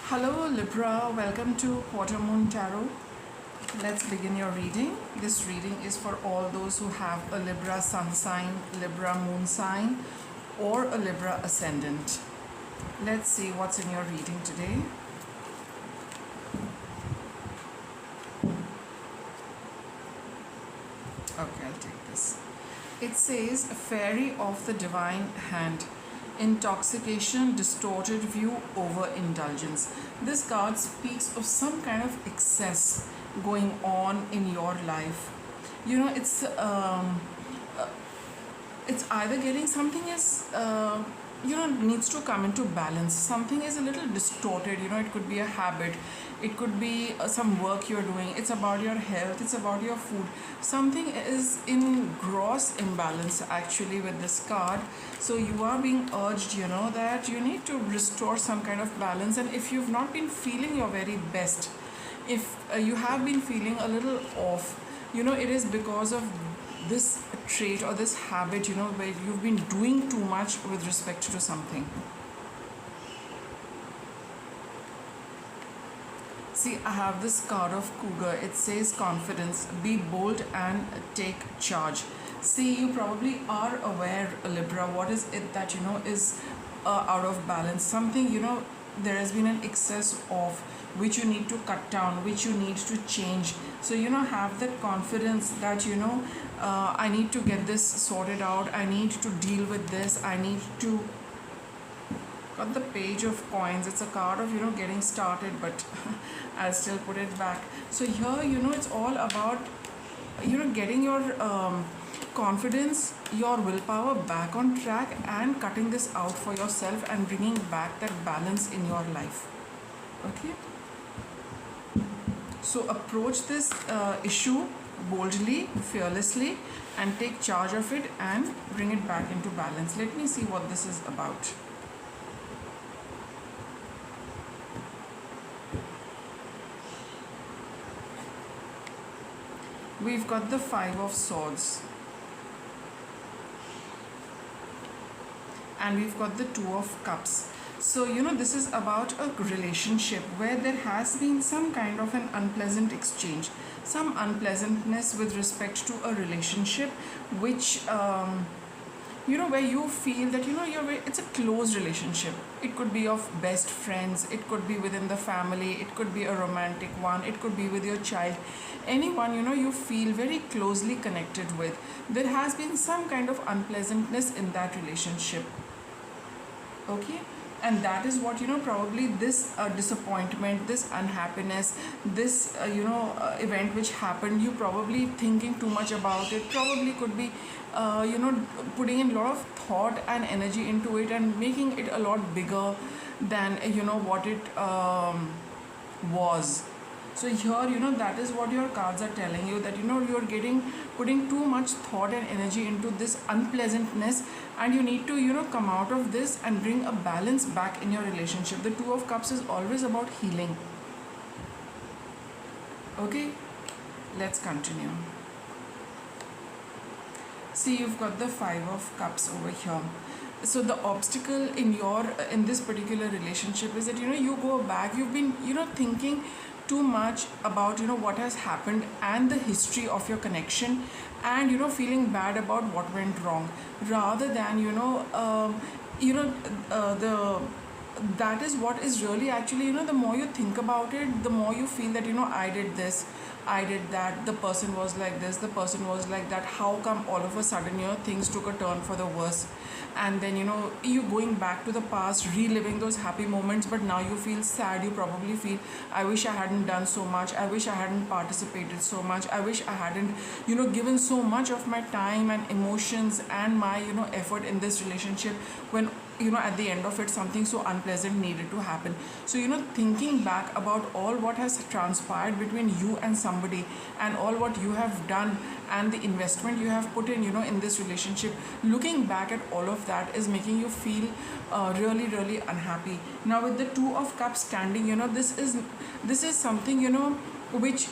Hello Libra, welcome to quarter.moon.tarot. Let's begin your reading. This reading is for all those who have a Libra sun sign, Libra moon sign, or a Libra ascendant. Let's see what's in your reading today. Okay, I'll take this. It says, Fairy of the Divine Hand. Intoxication, distorted view, overindulgence. This card speaks of some kind of excess going on in your life. You know, it's either getting something is needs to come into balance. Something is a little distorted. It could be a habit, it could be some work you're doing, it's about your health, it's about your food. Something is in gross imbalance actually with this card. So you are being urged, that you need to restore some kind of balance. And if you've not been feeling your very best, if you have been feeling a little off, it is because of this trait or this habit, where you've been doing too much with respect to something. See, I have this card of Cougar. It says confidence, be bold and take charge. See, you probably are aware, Libra, what is it that is out of balance. Something, there has been an excess of which you need to cut down, which you need to change. So have that confidence that I need to get this sorted out, I need to deal with this, I need to. Got the Page of Coins. It's a card of getting started, but I'll still put it back. So here it's all about getting your confidence, your willpower back on track and cutting this out for yourself and bringing back that balance in your life. Okay, so approach this issue boldly, fearlessly, and take charge of it and bring it back into balance. Let me see what this is about. We've got the Five of Swords. And we've got the Two of Cups. So, this is about a relationship where there has been some kind of an unpleasant exchange, some unpleasantness with respect to a relationship, which, where you feel that, it's a close relationship. It could be of best friends, it could be within the family, it could be a romantic one, it could be with your child. Anyone, you feel very closely connected with. There has been some kind of unpleasantness in that relationship. Okay, and that is what probably this disappointment, this unhappiness, this event which happened, you probably thinking too much about it, probably could be putting in a lot of thought and energy into it and making it a lot bigger than what it was. So here, that is what your cards are telling you, that you're putting too much thought and energy into this unpleasantness, and you need to come out of this and bring a balance back in your relationship. The Two of Cups is always about healing. Okay, let's continue. See, you've got the Five of Cups over here. So the obstacle in this particular relationship is that you go back, you've been thinking too much about what has happened and the history of your connection, and feeling bad about what went wrong, rather than that is what is really actually the more you think about it, the more you feel that I did this, I did that, the person was like this, the person was like that, how come all of a sudden things took a turn for the worse. And then you going back to the past, reliving those happy moments, but now you feel sad. You probably feel, I wish I hadn't done so much, I wish I hadn't participated so much, I wish I hadn't given so much of my time and emotions and my effort in this relationship, when at the end of it something so unpleasant needed to happen. So thinking back about all what has transpired between you and somebody, and all what you have done and the investment you have put in this relationship, looking back at all of that is making you feel really, really unhappy. Now with the Two of Cups standing, this is something which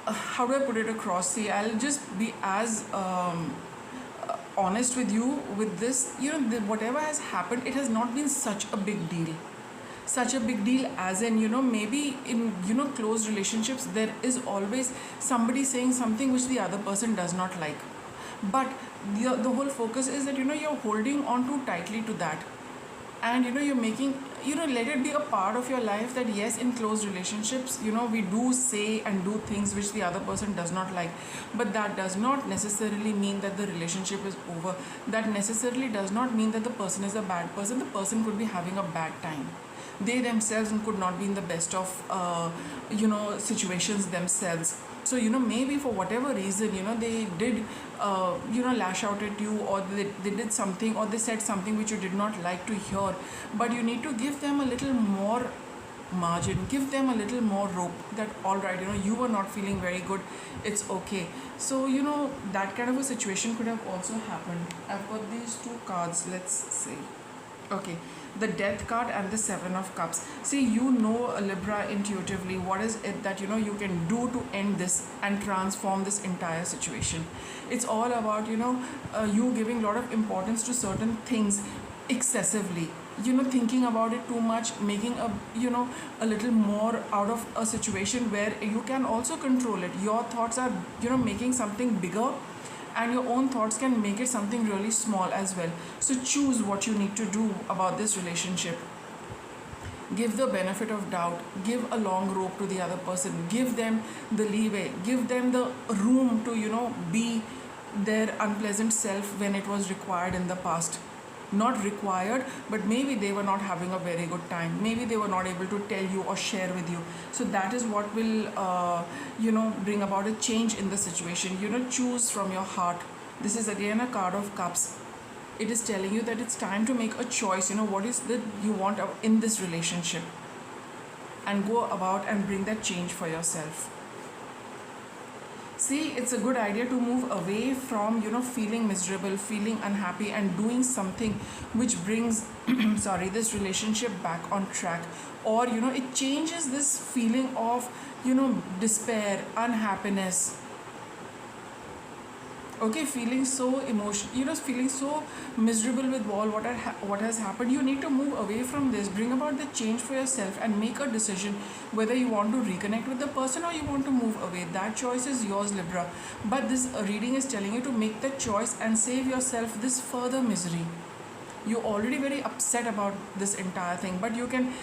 how do I put it across? See, I'll just be as honest with you with this, whatever has happened, it has not been such a big deal. Such a big deal as in, maybe in, close relationships, there is always somebody saying something which the other person does not like. But the whole focus is that, you're holding on too tightly to that. And, you're making, let it be a part of your life that yes, in close relationships, we do say and do things which the other person does not like. But that does not necessarily mean that the relationship is over. That necessarily does not mean that the person is a bad person. The person could be having a bad time. They themselves could not be in the best of situations themselves. So, maybe for whatever reason, they did lash out at you, or they did something, or they said something which you did not like to hear. But you need to give them a little more margin, give them a little more rope, that all right, you were not feeling very good, it's okay. So, that kind of a situation could have also happened. I've got these two cards, let's see. Okay, the Death card and the Seven of Cups. See, Libra, intuitively, what is it that you can do to end this and transform this entire situation. It's all about you giving a lot of importance to certain things excessively, thinking about it too much, making a little more out of a situation where you can also control it. Your thoughts are making something bigger, and your own thoughts can make it something really small as well. So choose what you need to do about this relationship. Give the benefit of doubt, give a long rope to the other person, give them the leeway, give them the room to be their unpleasant self when it was required in the past. Not required, but maybe they were not having a very good time, maybe they were not able to tell you or share with you. So that is what will bring about a change in the situation. Choose from your heart. This is again a card of cups. It is telling you that it's time to make a choice. What is that you want in this relationship, and go about and bring that change for yourself. See, it's a good idea to move away from feeling miserable, feeling unhappy, and doing something which brings this relationship back on track. Or it changes this feeling of despair, unhappiness, okay, feeling so emotional, feeling so miserable with all what has happened. You need to move away from this, bring about the change for yourself, and make a decision whether you want to reconnect with the person or you want to move away. That choice is yours, Libra. But this reading is telling you to make that choice and save yourself this further misery. You're already very upset about this entire thing, but you can,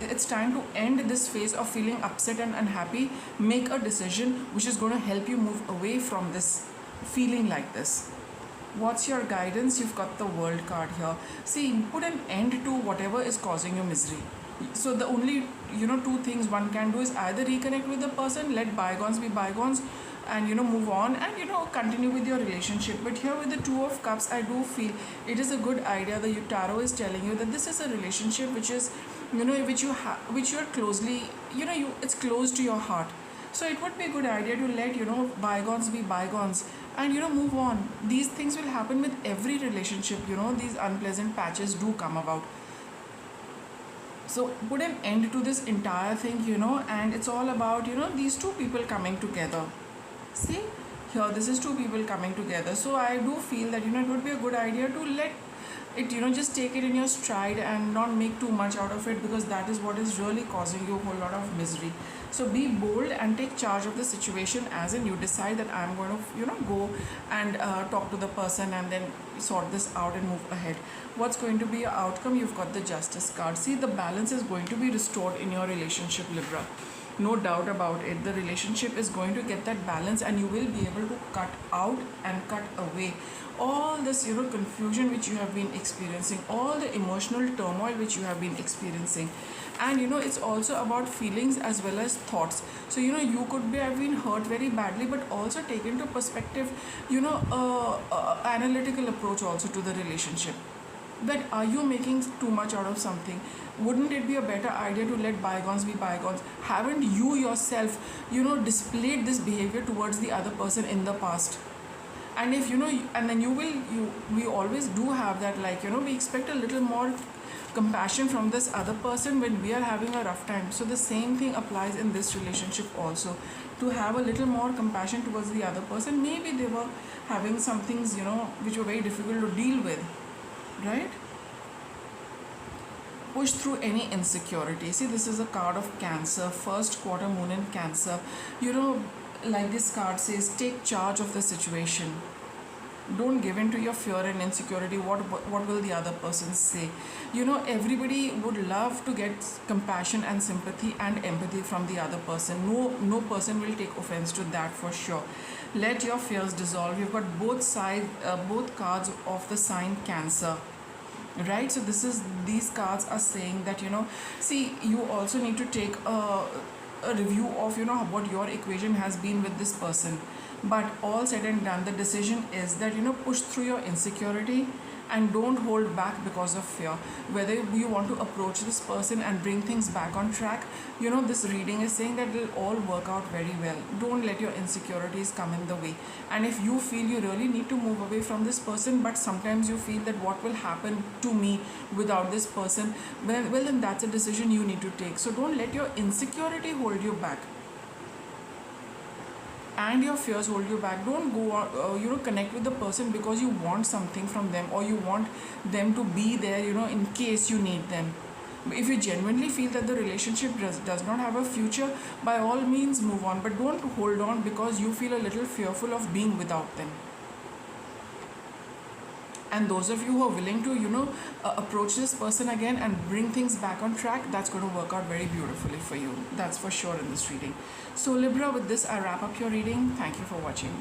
it's time to end this phase of feeling upset and unhappy. Make a decision which is going to help you move away from this feeling like this. What's your guidance? You've got the World card here. See, put an end to whatever is causing you misery. So the only two things one can do is either reconnect with the person, let bygones be bygones, and move on and continue with your relationship. But here with the Two of Cups, I do feel it is a good idea. The tarot is telling you that this is a relationship which is which you're closely, it's close to your heart. So it would be a good idea to let bygones be bygones and move on. These things will happen with every relationship. These unpleasant patches do come about. So put an end to this entire thing, and it's all about these two people coming together. See, here this is two people coming together. So I do feel that it would be a good idea to let it just take it in your stride and not make too much out of it, because that is what is really causing you a whole lot of misery. So be bold and take charge of the situation, as in you decide that I'm going to go and talk to the person and then sort this out and move ahead. What's going to be your outcome? You've got the Justice card. See, the balance is going to be restored in your relationship, Libra. No doubt about it. The relationship is going to get that balance, and you will be able to cut out and cut away all this confusion which you have been experiencing, all the emotional turmoil which you have been experiencing. And it's also about feelings as well as thoughts. So you could be have been hurt very badly, but also take into perspective analytical approach also to the relationship. That are you making too much out of something? Wouldn't it be a better idea to let bygones be bygones? Haven't you yourself displayed this behavior towards the other person in the past? And if you know, and then we always do have that, like, we expect a little more compassion from this other person when we are having a rough time. So the same thing applies in this relationship also, to have a little more compassion towards the other person. Maybe they were having some things, which were very difficult to deal with, right? Push through any insecurity. See, this is a card of Cancer, first quarter moon in Cancer. you know like this card says, take charge of the situation. Don't give in to your fear and insecurity. What will the other person say? Everybody would love to get compassion and sympathy and empathy from the other person. No person will take offense to that, for sure. Let your fears dissolve. You've got both cards of the sign Cancer, right? So these cards are saying that, see, you also need to take a review of, what your equation has been with this person. But all said and done, the decision is that, push through your insecurity and don't hold back because of fear. Whether you want to approach this person and bring things back on track, this reading is saying that it'll all work out very well. Don't let your insecurities come in the way. And if you feel you really need to move away from this person, but sometimes you feel that what will happen to me without this person, well, then that's a decision you need to take. So don't let your insecurity hold you back and your fears hold you back. Don't go connect with the person because you want something from them, or you want them to be there, in case you need them. If you genuinely feel that the relationship does not have a future, by all means move on, but don't hold on because you feel a little fearful of being without them. And those of you who are willing to approach this person again and bring things back on track, that's going to work out very beautifully for you. That's for sure in this reading. So Libra, with this I wrap up your reading. Thank you for watching.